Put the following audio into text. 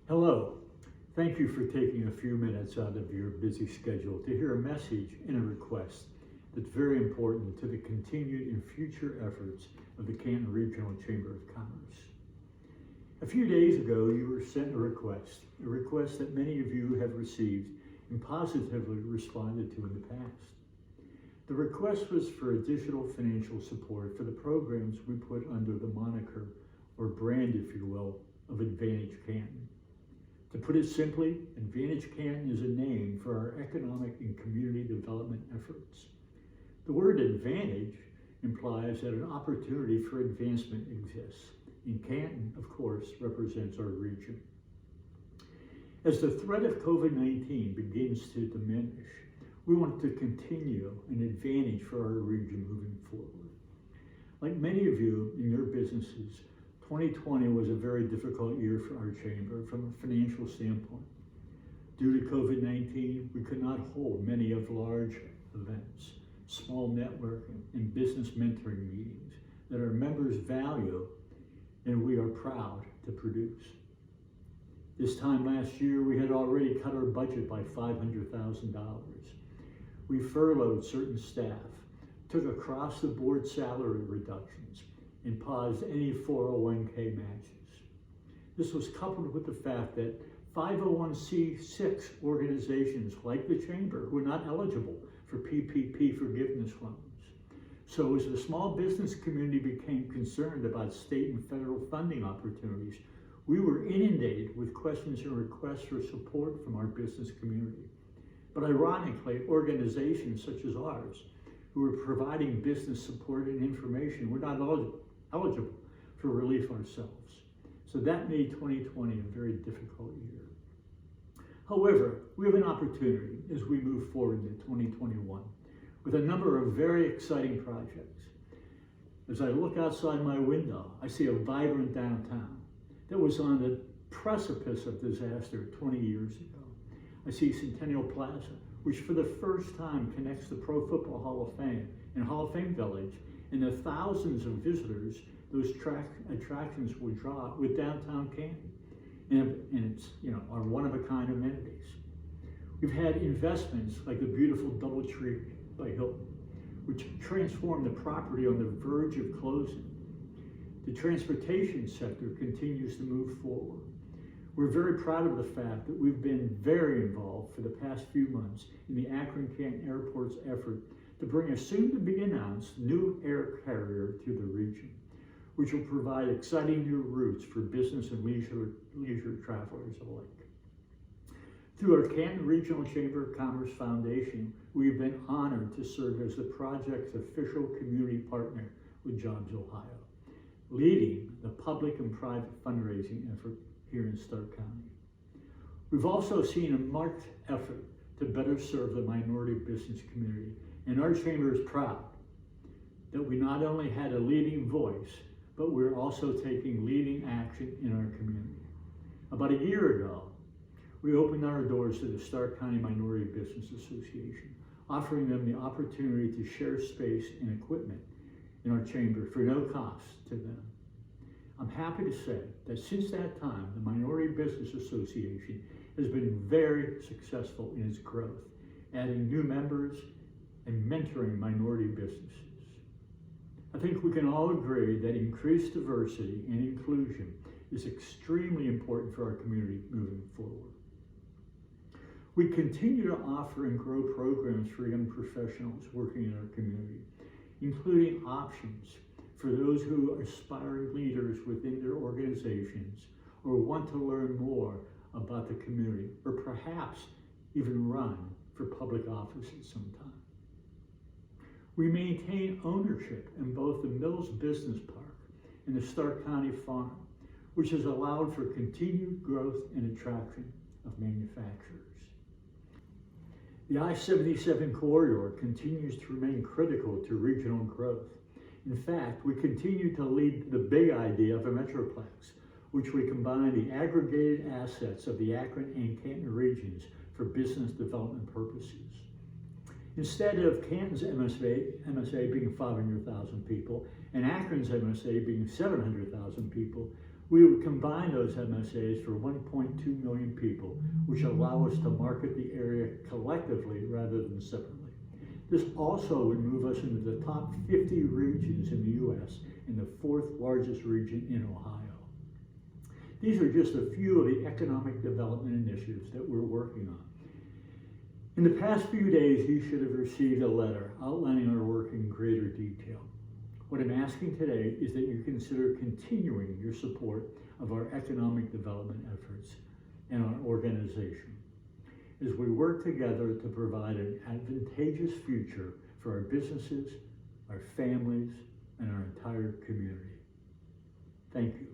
Hello. Thank you for taking a few minutes out of your busy schedule to hear a message and a request that's very important to the continued and future efforts of the Canton Regional Chamber of Commerce. A few days ago, you were sent a request that many of you have received and positively responded to in the past. The request was for additional financial support for the programs we put under the moniker, or brand if you will, of Advantage Canton. To put it simply, Advantage Canton is a name for our economic and community development efforts. The word advantage implies that an opportunity for advancement exists, and Canton, of course, represents our region. As the threat of COVID-19 begins to diminish, we want to continue an advantage for our region moving forward. Like many of you in your businesses, 2020 was a very difficult year for our chamber from a financial standpoint. Due to COVID-19, we could not hold many of large events, small networking, and business mentoring meetings that our members value and we are proud to produce. This time last year, we had already cut our budget by $500,000. We furloughed certain staff, took across-the-board salary reductions, and paused any 401k matches. This was coupled with the fact that 501c6 organizations like the Chamber were not eligible for PPP forgiveness loans. So as the small business community became concerned about state and federal funding opportunities, we were inundated with questions and requests for support from our business community. But ironically, organizations such as ours, who were providing business support and information, were not eligible for relief ourselves. So that made 2020 a very difficult year. However, we have an opportunity as we move forward into 2021 with a number of very exciting projects. As I look outside my window, I see a vibrant downtown that was on the precipice of disaster 20 years ago. I see Centennial Plaza, which for the first time connects the Pro Football Hall of Fame and Hall of Fame Village and the thousands of visitors those attractions will draw with downtown Canton. And it's, our one-of-a-kind amenities. We've had investments like the beautiful DoubleTree by Hilton, which transformed the property on the verge of closing. The transportation sector continues to move forward. We're very proud of the fact that we've been very involved for the past few months in the Akron-Canton Airport's effort to bring a soon-to-be-announced new air carrier to the region, which will provide exciting new routes for business and leisure travelers alike. Through our Canton Regional Chamber of Commerce Foundation, we've been honored to serve as the project's official community partner with Jobs Ohio, leading the public and private fundraising effort here in Stark County. We've also seen a marked effort to better serve the minority business community, and our chamber is proud that we not only had a leading voice, but we're also taking leading action in our community. About a year ago, we opened our doors to the Stark County Minority Business Association, offering them the opportunity to share space and equipment in our chamber for no cost to them. I'm happy to say that since that time, the Minority Business Association has been very successful in its growth, adding new members and mentoring minority businesses. I think we can all agree that increased diversity and inclusion is extremely important for our community moving forward. We continue to offer and grow programs for young professionals working in our community, including options for those who are aspiring leaders within their organizations or want to learn more about the community, or perhaps even run for public office at some time. We maintain ownership in both the Mills Business Park and the Stark County Farm, which has allowed for continued growth and attraction of manufacturers. The I-77 corridor continues to remain critical to regional growth. In fact, we continue to lead the big idea of a Metroplex, which we combine the aggregated assets of the Akron and Canton regions for business development purposes. Instead of Canton's MSA being 500,000 people and Akron's MSA being 700,000 people, We would combine those MSAs for 1.2 million people, which allow us to market the area collectively rather than separately. This also would move us into the top 50 regions in the U.S. and the fourth largest region in Ohio. These are just a few of the economic development initiatives that we're working on. In the past few days, you should have received a letter outlining our work in greater detail. What I'm asking today is that you consider continuing your support of our economic development efforts and our organization as we work together to provide an advantageous future for our businesses, our families, and our entire community. Thank you.